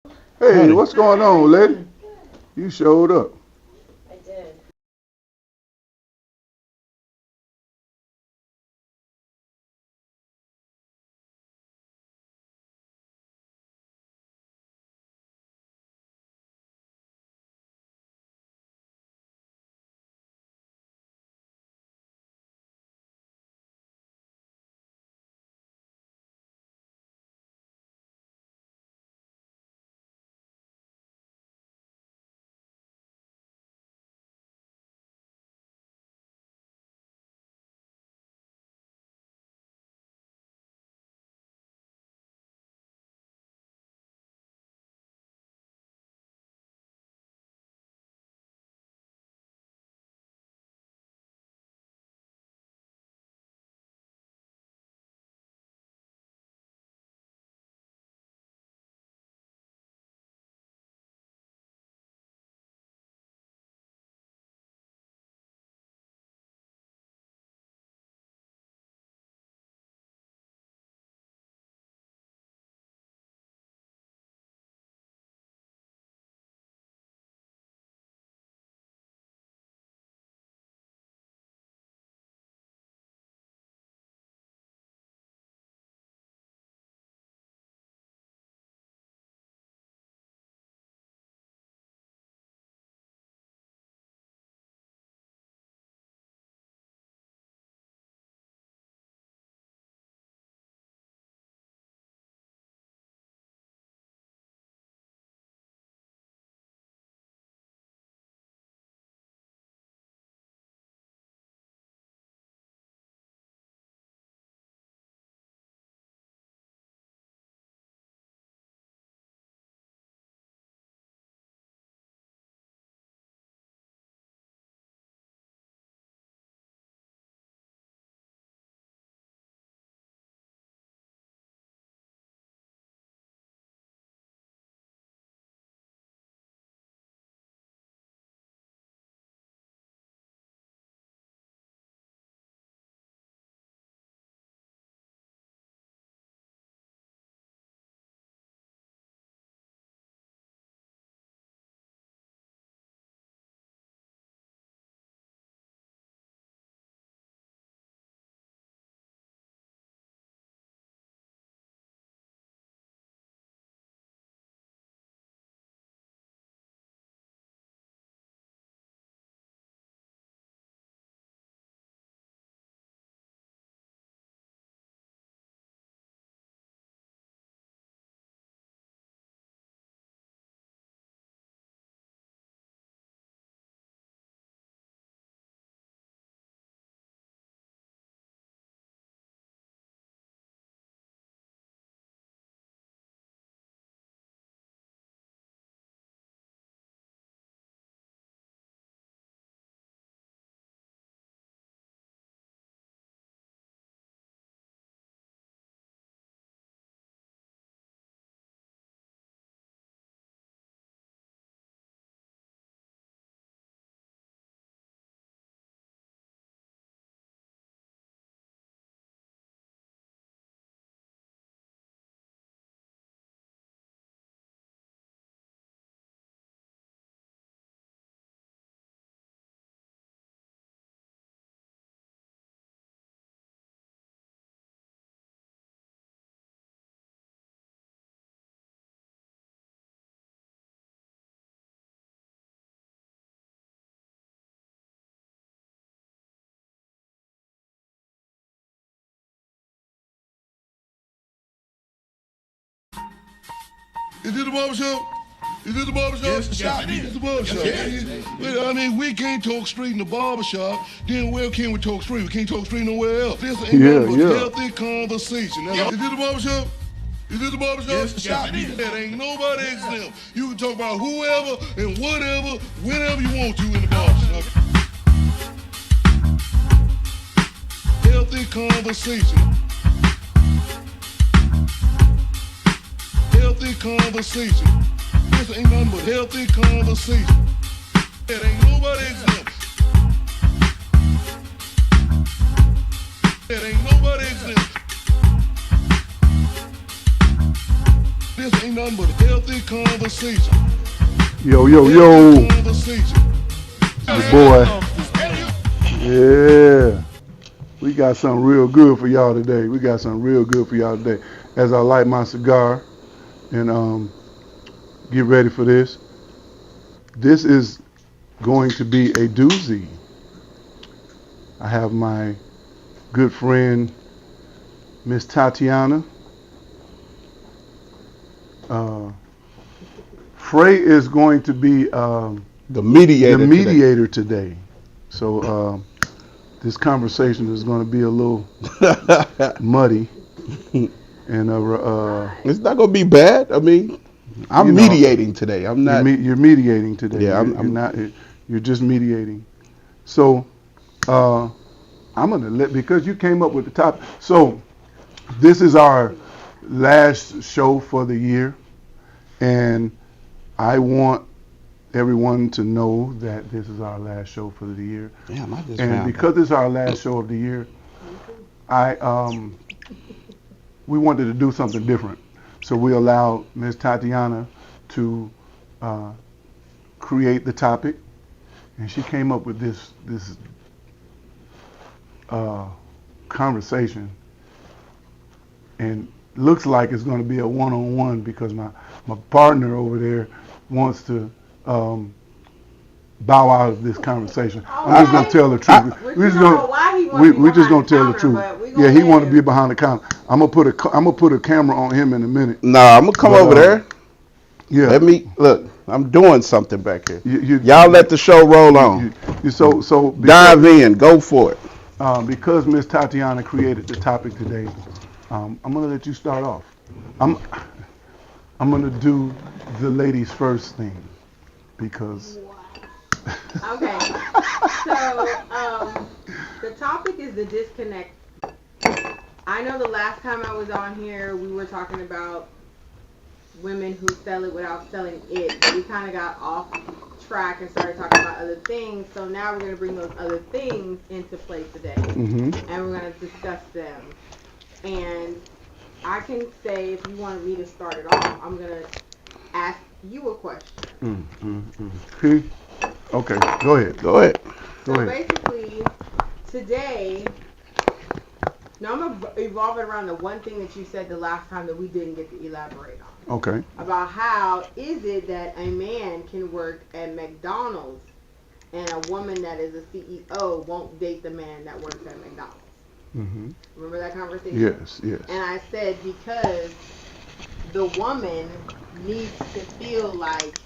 Hey, Honey. what's going on, lady? You showed up. I did. Is this the barbershop? Is this the barbershop? Yes, it is. It's the barbershop. Yes. Well, I mean, we can't talk straight in the barbershop. Then where can we talk straight? We can't talk straight nowhere else. This ain't nothing but healthy conversation. Now, is this the barbershop? Is this the barbershop? Yes, it is. That ain't nobody exempt. You can talk about whoever and whatever, whenever you want to in the barbershop. Healthy conversation. Healthy conversation. This ain't nothing but healthy conversation. That ain't nobody exempt. That ain't nobody exempt. This ain't nothing but a healthy conversation. Yo, yo, yo. Your boy. Yeah. We got something real good for y'all today. As I light my cigar and get ready for this. This is going to be a doozy. I have my good friend, Miss Tatiana. Frey is going to be the mediator today. So this conversation is going to be a little muddy. And it's not going to be bad. I mean, I'm mediating today. I'm not. You're mediating today. Yeah, you're not. You're just mediating. So I'm going to because you came up with the topic. So this is our last show for the year, and I want everyone to know that this is our last show for the year. Damn, I just and because it's our last show of the year, we wanted to do something different. So we allowed Ms. Tatiana to create the topic, and she came up with this conversation, and looks like it's going to be a one-on-one because my partner over there wants to bow out of this conversation. I'm just going to tell the truth. We're just going to tell the truth. Yeah, he want to be behind the counter. I'm gonna put a camera on him in a minute. Nah, I'm gonna come over there. Yeah. Let me look. I'm doing something back here. Y'all let the show roll on. So dive in. Go for it. Because Miss Tatiana created the topic today, I'm gonna let you start off. I'm gonna do the ladies first thing because. Okay. So the topic is the disconnect. I know the last time I was on here, we were talking about women who sell it without selling it. We kind of got off track and started talking about other things. So now we're going to bring those other things into play today. Mm-hmm. And we're going to discuss them. And I can say, if you want me to start it off, I'm going to ask you a question. Okay, go ahead. So basically, today, now I'm going to evolve it around the one thing that you said the last time that we didn't get to elaborate on. Okay. About how is it that a man can work at McDonald's and a woman that is a CEO won't date the man that works at McDonald's? Mm-hmm. Remember that conversation? Yes. And I said because the woman needs to feel like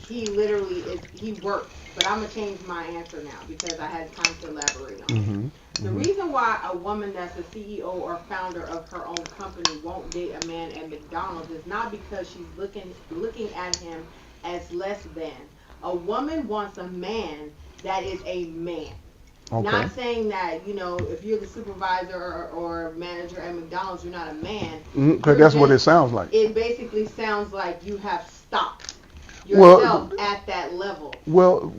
he literally he works. But I'm going to change my answer now because I had time to elaborate on it. Mm-hmm. The reason why a woman that's a CEO or founder of her own company won't date a man at McDonald's is not because she's looking at him as less than. A woman wants a man that is a man. Okay. Not saying that, if you're the supervisor or manager at McDonald's, you're not a man. Because that's what it sounds like. It basically sounds like you have stopped yourself at that level. Well.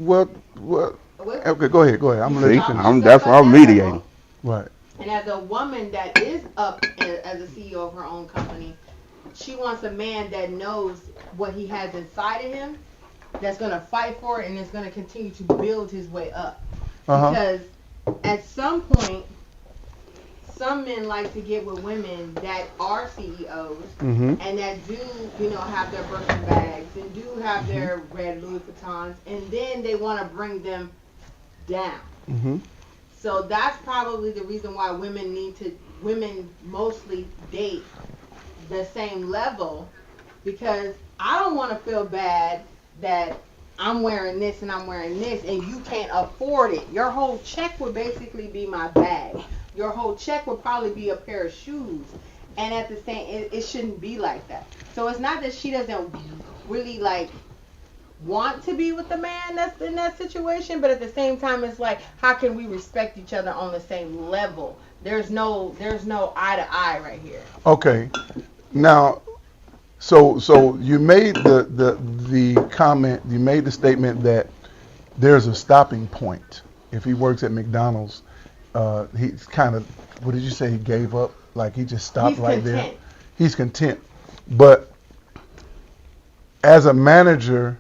Okay, go ahead. I'm gonna let you finish. I'm mediating. Right. And as a woman that is up as a CEO of her own company, she wants a man that knows what he has inside of him, that's going to fight for it, and is going to continue to build his way up. Uh-huh. Because at some point, some men like to get with women that are CEOs and that do, have their Birkin bags and do have their red Louis Vuittons, and then they want to bring them down. Mm-hmm. So that's probably the reason why women mostly date the same level, because I don't want to feel bad that I'm wearing this and I'm wearing this and you can't afford it. Your whole check would basically be my bag. Your whole check would probably be a pair of shoes. And at the same, it shouldn't be like that. So it's not that she doesn't really want to be with the man that's in that situation, but at the same time, it's like, how can we respect each other on the same level? There's no eye to eye right here. Okay. Now, so you made the comment, you made the statement that there's a stopping point. If he works at McDonald's, he's kind of, what did you say, he gave up? Like he just stopped right there? He's content. But as a manager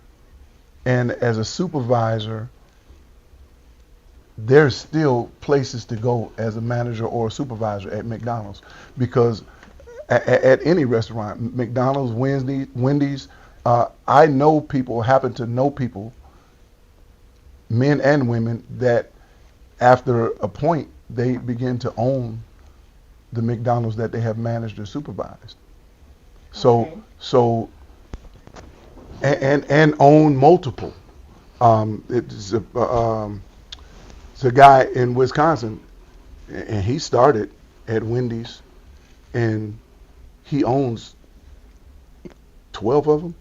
and as a supervisor, there's still places to go as a manager or a supervisor at McDonald's, because at any restaurant, McDonald's, Wendy's, I know people, happen to know people, men and women, that after a point they begin to own the McDonald's that they have managed or supervised. So Okay. so and own multiple. It's a guy in Wisconsin, and he started at Wendy's, and he owns 12 of them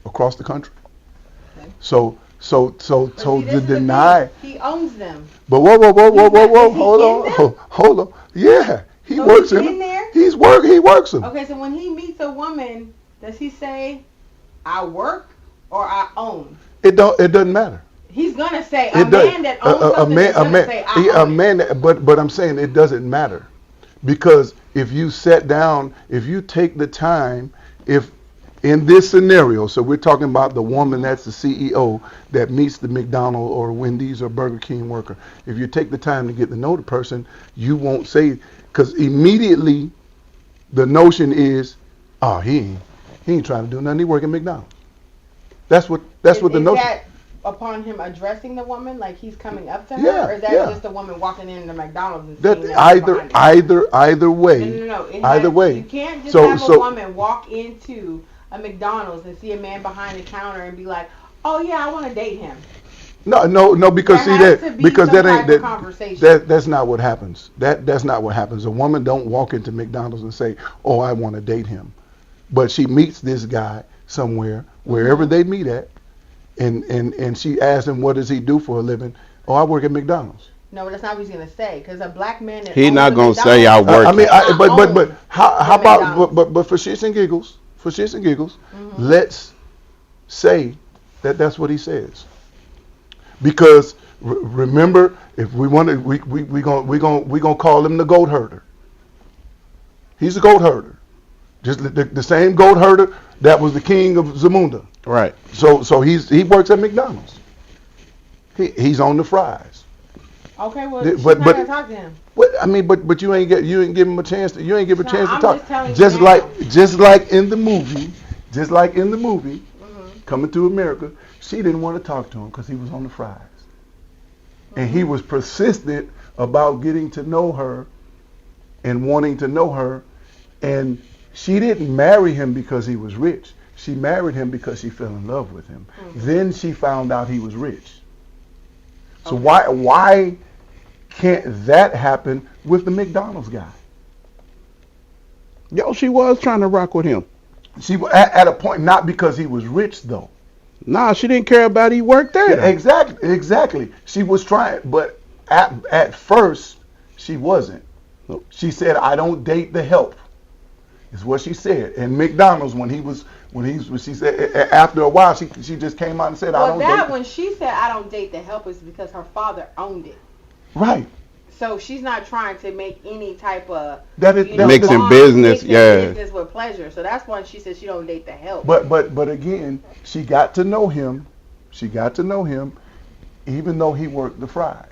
across the country. Okay. So But see, this to is the deny. thing. He owns them. But whoa, Is he hold in on, them? hold on. Yeah, he So works he's in in them. there? He works them. Okay, so when he meets a woman, does he say, "I work" or "I own"? It doesn't matter. He's gonna say It does. man that owns something is gonna say, "I a own it." man. But I'm saying it doesn't matter, because if you sit down, if you take the time, if in this scenario, so we're talking about the woman that's the CEO that meets the McDonald's or Wendy's or Burger King worker. If you take the time to get to know the person, you won't say, because immediately the notion is, oh, he ain't trying to do nothing. He working McDonald's. That's what the Is notion. that upon him addressing the woman, like he's coming up to her, Yeah, or is that yeah. just the woman walking into McDonald's and That seeing that behind her? either way. No. It Either has- way. You can't just So- have a so- woman walk into a McDonald's and see a man behind the counter and be like, "Oh yeah, I want to date him." No, because There see has that, to be because some that ain't type of that, conversation. that's not what happens. That's not what happens. A woman don't walk into McDonald's and say, "Oh, I want to date him," but she meets this guy somewhere, wherever they meet at, and she asks him, "What does he do for a living?" "Oh, I work at McDonald's." No, but that's not what he's gonna say, because a black man that He owns not a gonna say, "I McDonald's work I mean, cannot but own how the about McDonald's. but for shits and giggles, let's say that that's what he says. Because remember, if we want to, we gonna call him the goat herder. He's a goat herder, just the same goat herder that was the king of Zamunda. Right. So he works at McDonald's. He's on the fries. Okay, well, But- she's but- not gonna talk to him. What I mean, but you ain't give him a chance to No, I'm talk. just telling you Just now. like in the movie, Coming to America, she didn't want to talk to him because he was on the fries, and he was persistent about getting to know her and wanting to know her, and she didn't marry him because he was rich. She married him because she fell in love with him. Then she found out he was rich. So why can't that happen with the McDonald's guy? Yo, she was trying to rock with him. She at a point, not because he was rich though. Nah, she didn't care about he worked there. Exactly. She was trying, but at first she wasn't. Nope. She said, "I don't date the help." Is what she said. And McDonald's, when she said, after a while, she just came out and said, "I Well, don't that date." when she said, "I don't date the help," is because her father owned it. Right. So she's not trying to make any type of That is Mixing bond, business, mixing yeah. business with pleasure. So that's why she said she don't date the help. But again, she got to know him. Even though he worked the fries.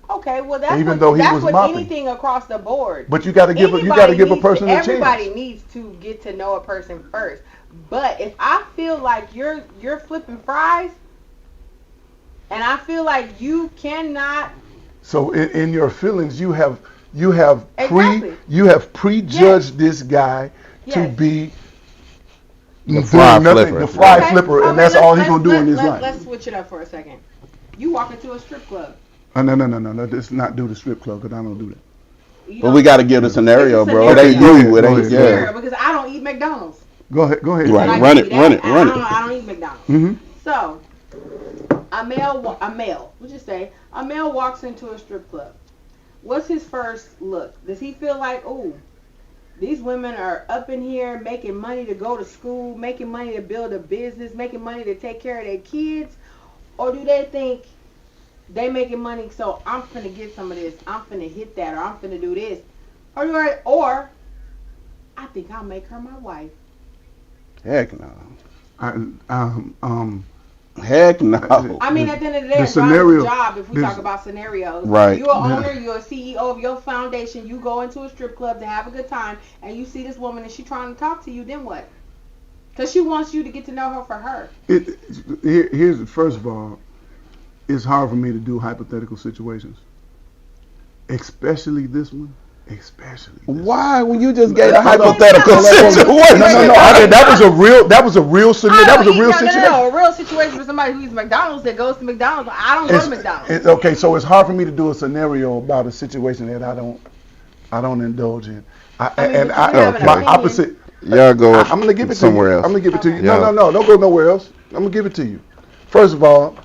Okay, well that's Even what, though he that's was with mopping. anything across the board. But you got to give a person a chance. Everybody needs to get to know a person first. But if I feel like you're flipping fries, and I feel like you cannot. So in your feelings, you have Exactly. prejudged this guy to Yes. be The fry flipper. the fry Okay, flipper, and okay, that's all he's gonna do in his let's life. switch it up for a second. You walk into a strip club. No. Let's not do the strip club, because I don't do that. You But don't- we got to give the scenario, It's a bro. It scenario. ain't you. It Go ain't ahead. It's fair, yeah. because I don't eat McDonald's. Go ahead. Right. And I Run can it, do run that. it, run it. I don't eat McDonald's. Mm-hmm. So, a male, we'll just say, a male walks into a strip club. What's his first look? Does he feel like, oh, these women are up in here making money to go to school, making money to build a business, making money to take care of their kids? Or do they think they making money, so I'm finna get some of this, I'm finna hit that, or I'm finna do this? Or I think I'll make her my wife. Heck no. I, Heck no. I mean, at the end of the day, the it's scenario- a job. If we this- talk about scenarios, Right. You're an owner, you're a CEO of your foundation. You go into a strip club to have a good time, and you see this woman and she trying to talk to you. Then what? Because she wants you to get to know her for her. Here's first of all, it's hard for me to do hypothetical situations, especially this one. Why? When you just gave a No, no, hypothetical no, situation. No. That was a real scenario. That was a real situation. No, a real situation for somebody who eats McDonald's that goes to McDonald's. I don't go to McDonald's. Okay, so it's hard for me to do a scenario about a situation that I don't indulge in. My opposite. Y'all go. I'm gonna give it somewhere to you. else. I'm gonna give it to you. Yeah. No, don't go nowhere else. I'm gonna give it to you. First of all,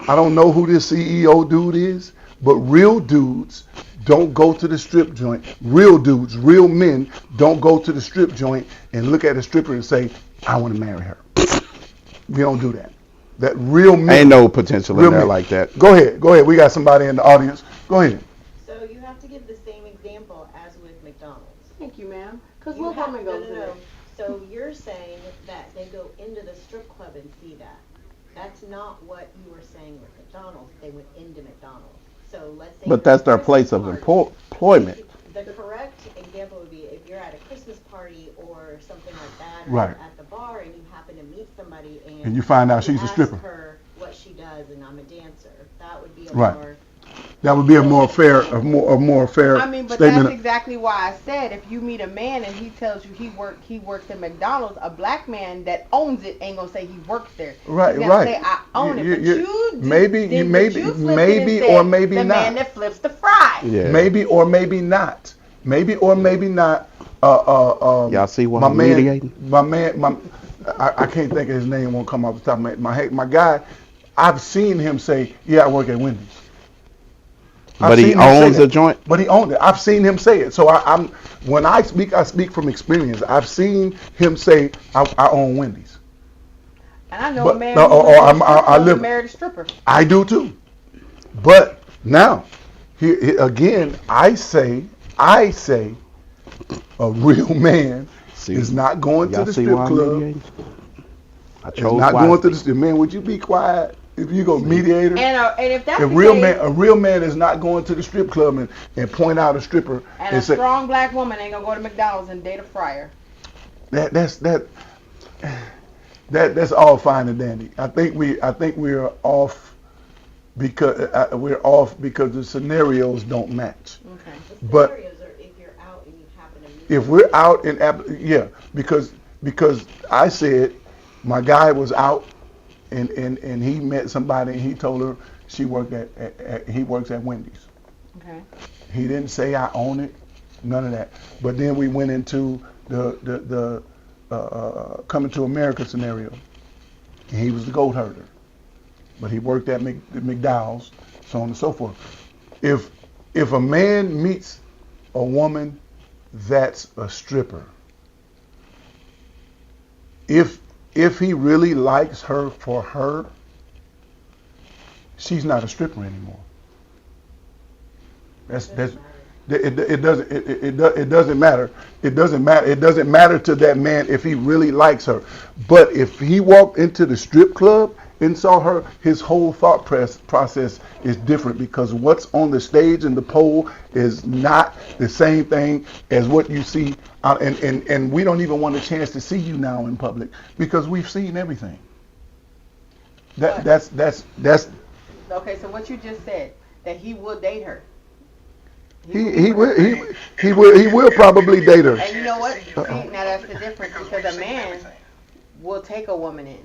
I don't know who this CEO dude is, but real dudes don't go to the strip joint. Real dudes, real men don't go to the strip joint and look at a stripper and say, "I want to marry her." We don't do that. That real men. Ain't no potential in there men. like that. Go ahead. We got somebody in the audience. Go ahead. So you have to give the same example as with McDonald's. Thank you, ma'am. Because You what have- woman goes no. there? So you're saying that they go into the strip club and see that. That's not what you were saying with McDonald's. They went into McDonald's. So let's say. But that's their place of employment. The correct example would be if you're at a Christmas party or something like that, or Right. at the bar, and you happen to meet somebody And you find out she's a ask stripper. her what she does, and I'm a dancer. That would be a Right. more. That would be a more fair I mean, but statement. that's exactly why I said if you meet a man and he tells you he works at McDonald's, a black man that owns it ain't gonna say he works there. Right, He's gonna right. say I own it. But maybe or maybe the not. man that flips the fries. Yeah. Maybe or maybe not. Y'all see what I'm mediating? I can't think of his name. Won't come off the top of my head. My guy, I've seen him say, "Yeah, I work at Wendy's." But he owns a joint? But he owned it. I've seen him say it. So when I speak from experience. I've seen him say, "I own Wendy's." And I know But- a man no, I who live- married a stripper. I do too. But now, again, I say, a real man is not going to Y'all the see strip why I'm club. mediating? I Is chose not going to wisely. the strip. Man, would you be quiet if you go mediator? And if that's A the real case, man, a real man is not going to the strip club and point out a stripper and a say strong black woman ain't gonna go to McDonald's and date a fryer. that's all fine and dandy. I think we're off because the scenarios don't match. Okay. The But- scenarios are if you're out and you happen to meet. If we're out because I said my guy was out and he met somebody and he told her he works at Wendy's. Okay. He didn't say I own it, none of that. But then we went into the Coming to America scenario. And he was the goat herder, but he worked at McDowell's, so on and so forth. If a man meets a woman that's a stripper, if he really likes her for her, she's not a stripper anymore. It doesn't matter. It doesn't matter to that man if he really likes her. But if he walked into the strip club and saw her, his whole thought process is different because what's on the stage and the pole is not the same thing as what you see. And we don't even want a chance to see you now in public because we've seen everything. That's Okay, so what you just said, that he would date her. He will probably date her. And you know what? See, now that's the difference because a man will take a woman in.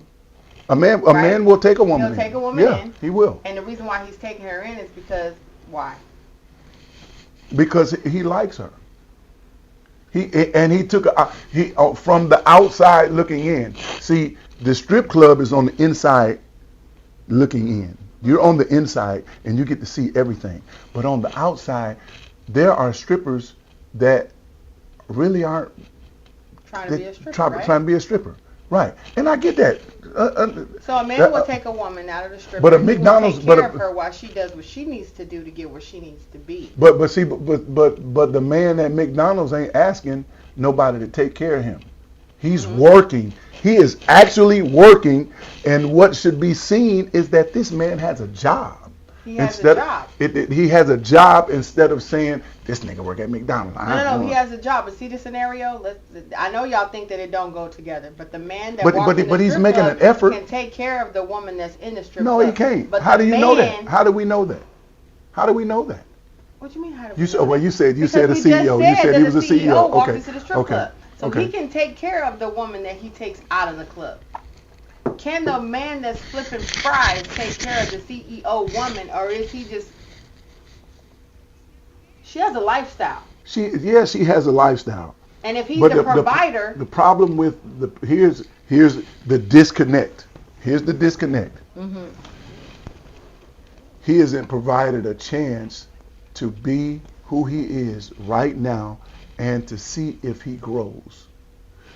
A man will take a woman He'll in. take a woman yeah, in. he will. And the reason why he's taking her in is because why? Because he likes her. He took from the outside looking in. See, the strip club is on the inside looking in. You're on the inside and you get to see everything. But on the outside, there are strippers that really aren't Trying to be a stripper, trying to be a stripper. Right. And I get that. So a man will take a woman out of the strip but a and he will McDonald's- take but care a- of her while she does what she needs to do to get where she needs to be. But the man at McDonald's ain't asking nobody to take care of him. He's working. He is actually working, and what should be seen is that this man has a job. He has a job. He has a job instead of saying, this nigga work at McDonald's. No, he has a job. But see the scenario? I know y'all think that it don't go together, but the man that but he's making an effort. Can take care of the woman that's in the strip club. No, he can't. But how do you know that? How do we know that? How do we know that? What do you mean? How do we know that? You said a CEO. You said he was a CEO. Walked into the strip club. So he can take care of the woman that he takes out of the club. Can the man that's flipping fries take care of the CEO woman, or is he just? She has a lifestyle. She has a lifestyle. And if he's the provider, the problem with here's the disconnect. Here's the disconnect. Mm-hmm. He isn't provided a chance to be who he is right now and to see if he grows.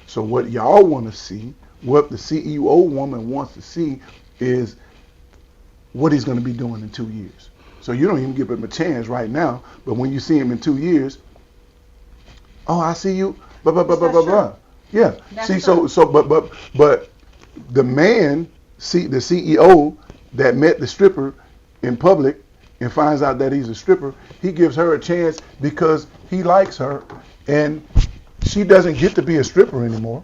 So what y'all want to see, what the CEO woman wants to see, is what he's going to be doing in 2 years. So you don't even give him a chance right now, but when you see him in 2 years, oh, I see you, blah blah blah blah blah blah. Yeah. That's see, but the man, the CEO that met the stripper in public and finds out that he's a stripper, he gives her a chance because he likes her, and she doesn't get to be a stripper anymore.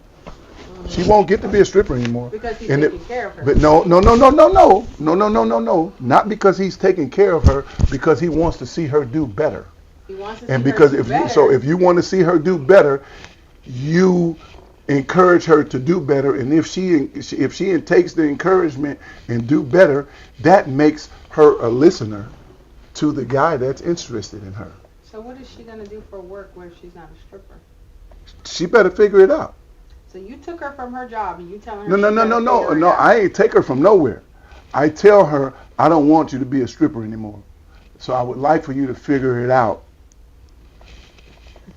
She won't get to be a stripper anymore. Because he's taking care of her. But no. Not because he's taking care of her, because he wants to see her do better. He wants to and see because her if do better. so, if you want to see her do better, you encourage her to do better. And if she takes the encouragement and do better, that makes her a listener to the guy that's interested in her. So what is she gonna do for work where she's not a stripper? She better figure it out. So you took her from her job and you telling No. her I ain't take her from nowhere. I tell her I don't want you to be a stripper anymore. So I would like for you to figure it out.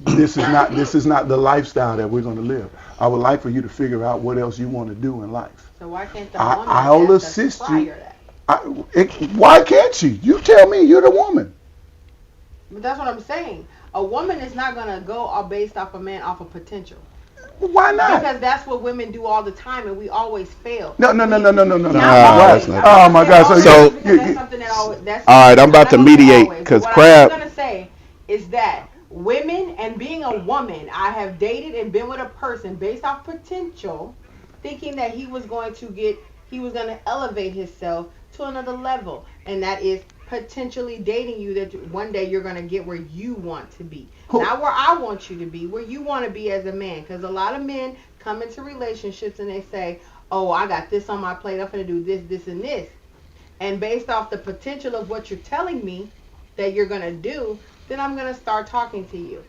This is not the lifestyle that we're going to live. I would like for you to figure out what else you want to do in life. So why can't the woman I'll assist you. That? Why can't she? You tell me. You're the woman. But that's what I'm saying. A woman is not going to go based off a man off of potential. Why not? Because that's what women do all the time, and we always fail. No. Oh my God. So, that's something that always. All right, I'm about to mediate because Crab. What I'm going to say is that women and being a woman, I have dated and been with a person based off potential, thinking that he was going to elevate himself to another level, and that is potentially dating you, that one day you're going to get where you want to be. Not where I want you to be, where you want to be as a man. Because a lot of men come into relationships and they say, oh, I got this on my plate, I'm going to do this, this, and this. And based off the potential of what you're telling me that you're going to do, then I'm going to start talking to you.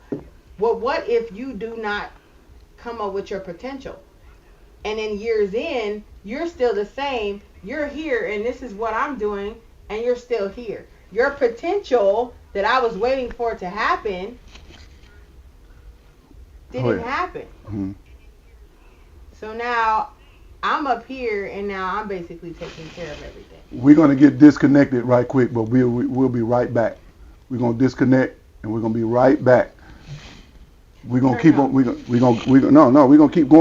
Well, what if you do not come up with your potential? And in years in, you're still the same. You're here, and this is what I'm doing, and you're still here. Your potential that I was waiting for it to happen didn't happen. Mm-hmm. So now I'm up here, and now I'm basically taking care of everything. We're going to get disconnected right quick, but we'll be right back. We're going to disconnect, and we're going to be right back. We're going to keep on. We're going to keep going.